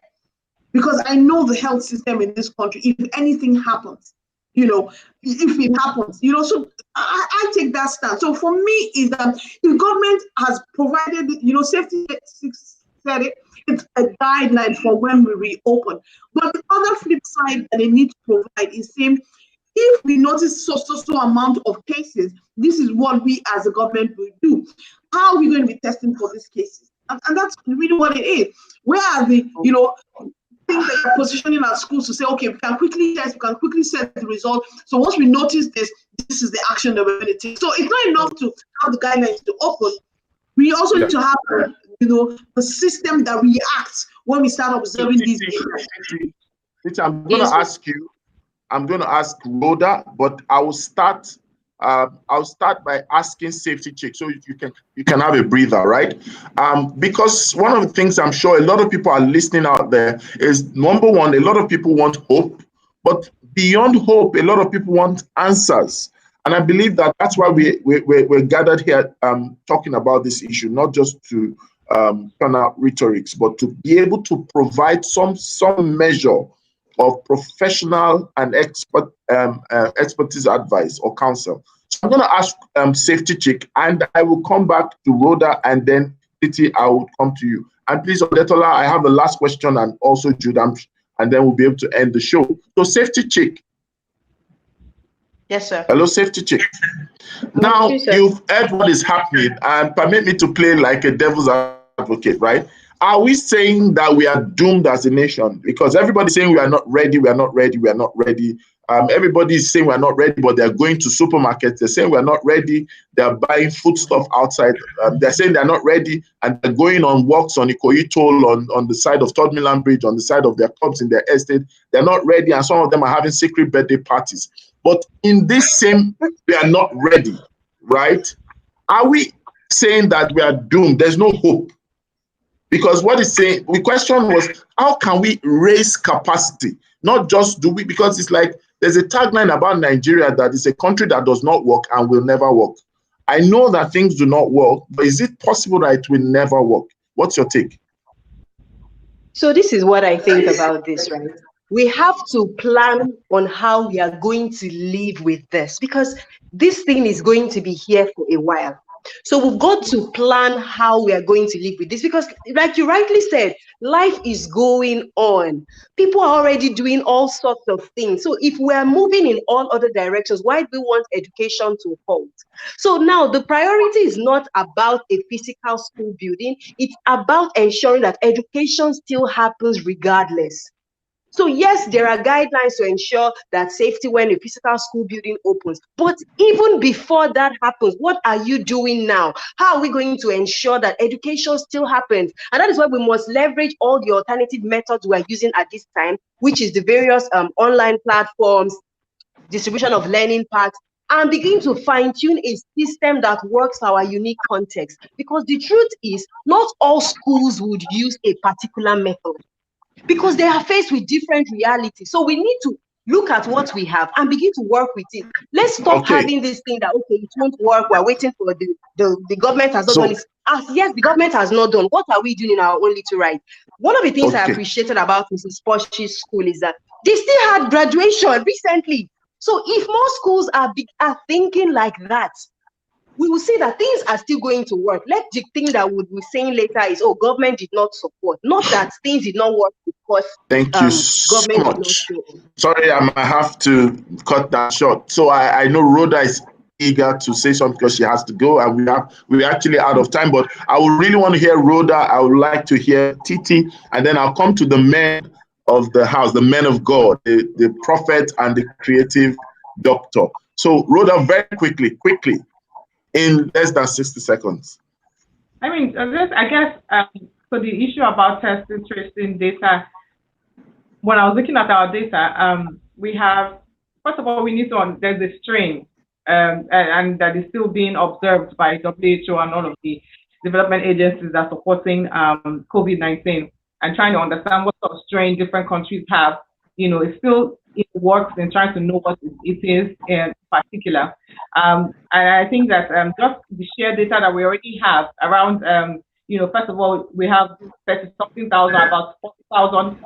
Speaker 4: because I know the health system in this country. If anything happens, if it happens, so I take that stand. So for me, is that if government has provided, safety said it, it's a guideline for when we reopen. But the other flip side that they need to provide is saying, if we notice so amount of cases, this is what we as a government will do. How are we going to be testing for these cases? And that's really what it is. Where are the, things that you're positioning our schools to say, okay, we can quickly test, we can quickly set the result. So once we notice this is the action that we're going to take. So it's not enough to have the guidelines to open. We also need to have, the system that reacts when we start observing these data.
Speaker 1: I'm going to ask you, I'm going to ask Rhoda, but I'll start by asking safety check, so you can have a breather, right? Because one of the things I'm sure a lot of people are listening out there is, number one, a lot of people want hope, but beyond hope, a lot of people want answers. And I believe that that's why we're gathered here talking about this issue, not just to turn out rhetorics, but to be able to provide some measure of professional and expertise advice or counsel. So I'm going to ask Safety Chick, and I will come back to Rhoda, and then Titi, I will come to you. And please, Odetola, I have the last question, and also Jude, and then we'll be able to end the show. So Safety Chick.
Speaker 6: Yes, sir.
Speaker 1: Hello, Safety Chick. Now, you've heard what is happening, and permit me to play like a devil's advocate, right? Are we saying that we are doomed as a nation? Because everybody's saying we are not ready, we are not ready, we are not ready. Everybody is saying we are not ready, but they're going to supermarkets. They're saying we are not ready. They're buying foodstuff outside. They're saying they're not ready, and they're going on walks on Ikoyi Toll, on the side of Third Milan Bridge, on the side of their clubs in their estate. They're not ready, and some of them are having secret birthday parties. But in this same, we are not ready, right? Are we saying that we are doomed? There's no hope. Because what it's saying, the question was, how can we raise capacity? Not just do we, because it's like, there's a tagline about Nigeria that is a country that does not work and will never work. I know that things do not work, but is it possible that it will never work? What's your take?
Speaker 6: So this is what I think about this, right? We have to plan on how we are going to live with this, because this thing is going to be here for a while. So we've got to plan how we are going to live with this, because like you rightly said, life is going on. People are already doing all sorts of things. So if we are moving in all other directions, why do we want education to halt? So now the priority is not about a physical school building. It's about ensuring that education still happens regardless. So yes, there are guidelines to ensure that safety when a physical school building opens. But even before that happens, what are you doing now? How are we going to ensure that education still happens? And that is why we must leverage all the alternative methods we are using at this time, which is the various online platforms, distribution of learning paths, and begin to fine-tune a system that works for our unique context. Because the truth is, not all schools would use a particular method because they are faced with different realities. So we need to look at what we have and begin to work with it. Let's stop having this thing that, okay, it won't work, we're waiting for the government has not done it. As yes, the government has not done. What are we doing in our own little right? One of the things I appreciated about Mrs. Posh's school is that they still had graduation recently. So if more schools are thinking like that, we will see that things are still going to work. Let the thing that we'll be saying later is, oh, government did not support. Not that things did not work because
Speaker 1: thank you so
Speaker 6: government
Speaker 1: much.
Speaker 6: did not show.
Speaker 1: Sorry, I might have to cut that short. So I know Rhoda is eager to say something because she has to go, and we're actually out of time. But I would really want to hear Rhoda. I would like to hear Titi, and then I'll come to the men of the house, the men of God, the prophet and the creative doctor. So Rhoda, very quickly, in less than 60 seconds.
Speaker 3: I mean, I guess, so the issue about testing, tracing data, when I was looking at our data, we have, first of all, we need to, there's a strain, and that is still being observed by WHO and all of the development agencies that are supporting COVID-19 and trying to understand what sort of strain different countries have. You know, it's still in works in trying to know what it is in particular. And I think that just the sheer data that we already have around, you know, first of all, we have 30-something thousand, about 40,000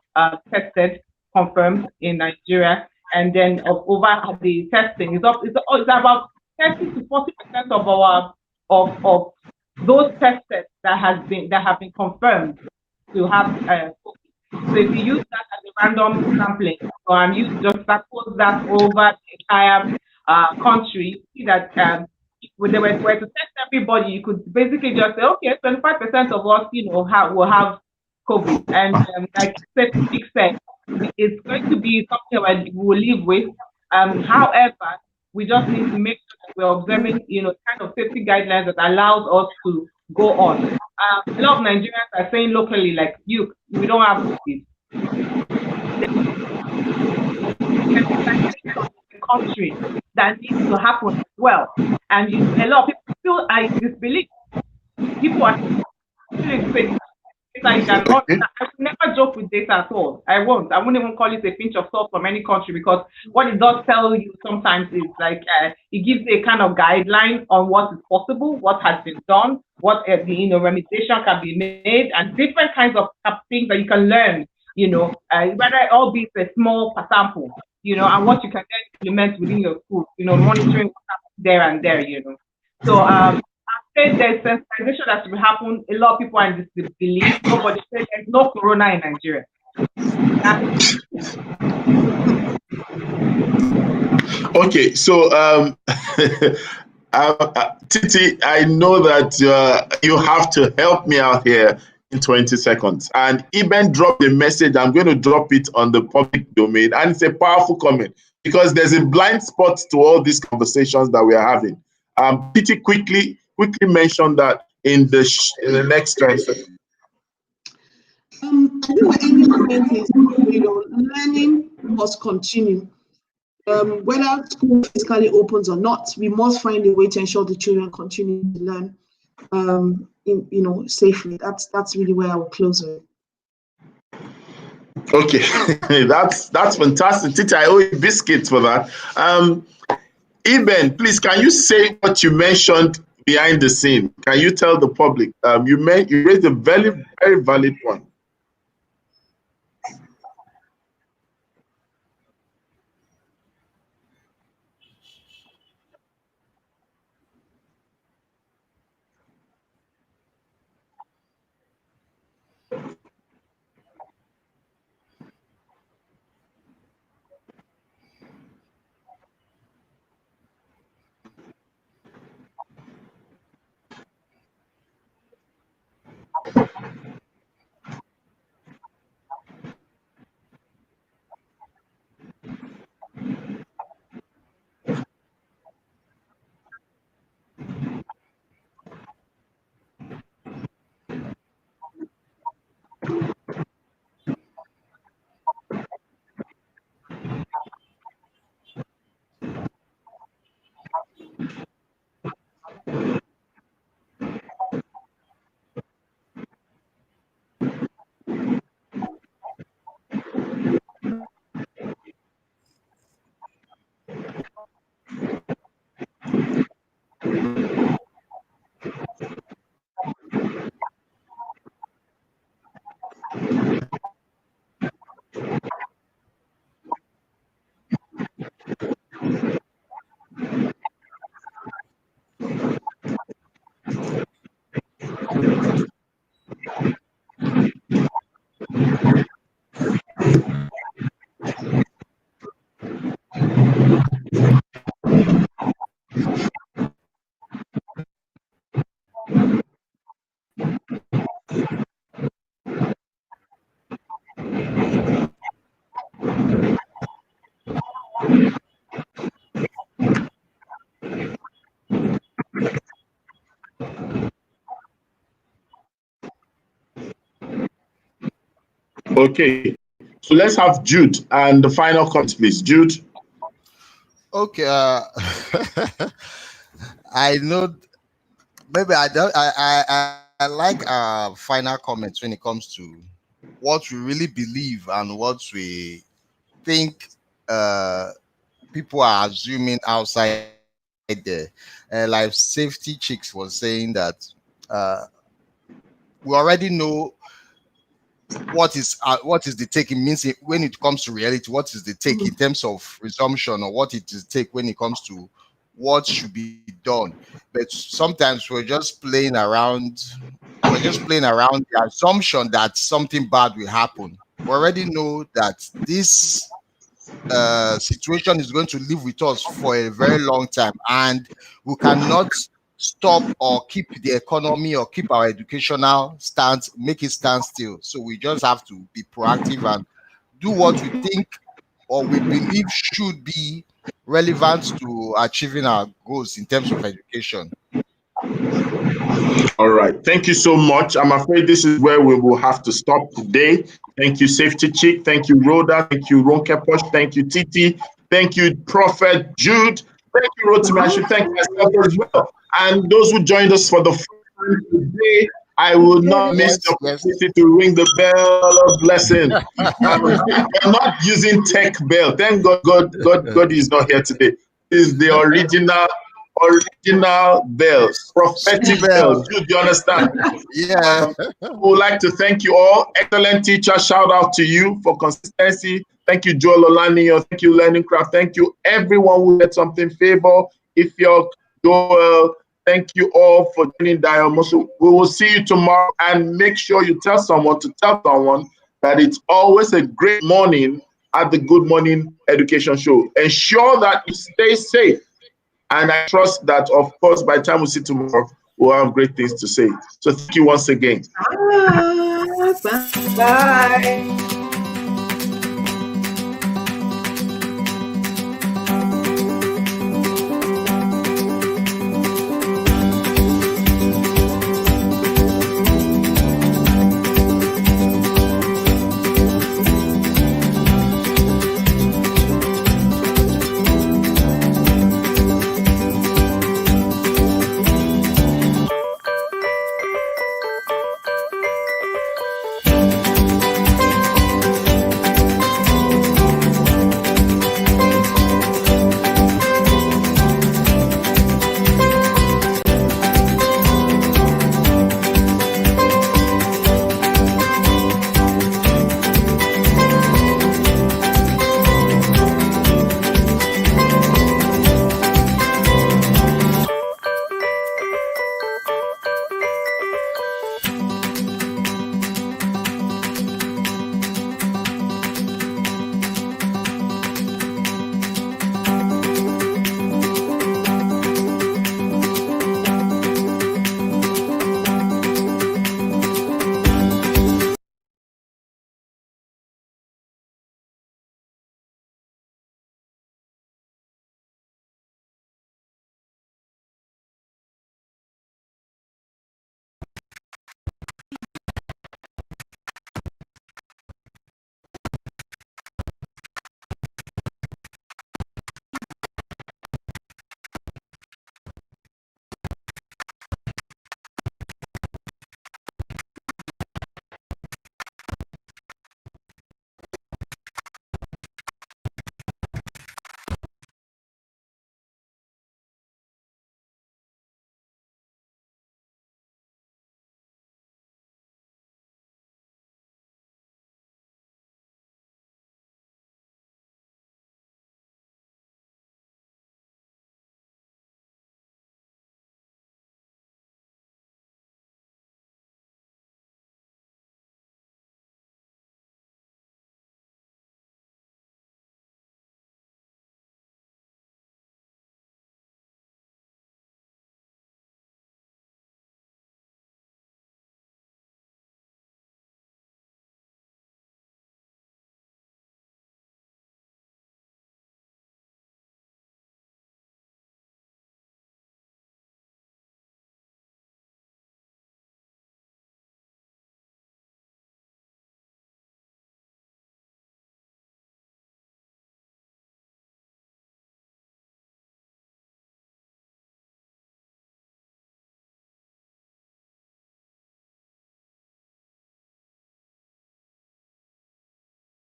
Speaker 3: tested, confirmed in Nigeria. And then over the testing, it's about 30 to 40% of our of those tested that have been confirmed to have COVID. So if you use that as a random sampling, and you just suppose that over the entire country, you see that if they were to test everybody, you could basically just say, okay, 25% of us, you know, will have COVID, and like Steve said, it's going to be something that we will live with. However, we just need to make sure that we're observing, you know, kind of safety guidelines that allows us to go on. A lot of Nigerians are saying locally, like, we don't have this. Country that needs to happen as well. And a lot of people still are in disbelief. People are still in faith. I will never joke with data at all. I won't even call it a pinch of salt from any country, because what it does tell you sometimes is like it gives a kind of guideline on what is possible, what has been done, what remediation can be made, and different kinds of things that you can learn, you know, whether it all be a small sample, you know, and what you can then implement within your school, you know, monitoring what happens there and there, you know. So I say there's sensitization that will happen. A lot of people are in disbelief. Nobody says there's no corona in Nigeria.
Speaker 1: Okay, so Titi, I know that you have to help me out here in 20 seconds. And EBEN dropped a message. I'm going to drop it on the public domain. And it's a powerful comment because there's a blind spot to all these conversations that we are having. Titi, quickly mention that in the next 20 seconds.
Speaker 4: I think my only comment is, you know, learning must continue. Whether school physically opens or not, we must find a way to ensure the children continue to learn, you know, safely. That's really where I will close with.
Speaker 1: Okay, that's fantastic. Titi, I owe you biscuits for that. EBEN, please, can you say what you mentioned behind the scene? Can you tell the public? You raised a very, very valid point. Okay. So let's have Jude and the final comment, please. Jude.
Speaker 2: Okay. I know. Maybe I don't. I like final comments when it comes to what we really believe and what we think people are assuming outside there. Like Safety Chicks was saying that we already know what is the take. It means when it comes to reality, what is the take in terms of resumption, or what it is take when it comes to what should be done. But sometimes we're just playing around. We're just playing around the assumption that something bad will happen. We already know that this situation is going to live with us for a very long time, and we cannot stop or keep the economy or keep our educational stance, make it stand still. So we just have to be proactive and do what we think or we believe should be relevant to achieving our goals in terms of education.
Speaker 1: All right. Thank you so much. I'm afraid this is where we will have to stop today. Thank you, Safety Chick. Thank you, Rhoda. Thank you, Ronke Posh. Thank you, Titi. Thank you, Prophet Jude. Thank you, Rotimi. I should thank myself as well. And those who joined us for the first time today, I will not miss the opportunity to ring the bell of blessing. I'm not using tech bell. Thank God, God is not here today. It's the original bells, prophetic bells. Do you understand?
Speaker 2: Yeah.
Speaker 1: I would like to thank you all. Excellent teacher. Shout out to you for consistency. Thank you, Joel Olani. Thank you, Learning Craft. Thank you, everyone who did something favor. If you're Joel, thank you all for joining Diamoso. We will see you tomorrow, and make sure you tell someone that it's always a great morning at the Good Morning Education Show. Ensure that you stay safe. And I trust that, of course, by the time we see tomorrow, we'll have great things to say. So thank you once again.
Speaker 4: Bye. Bye.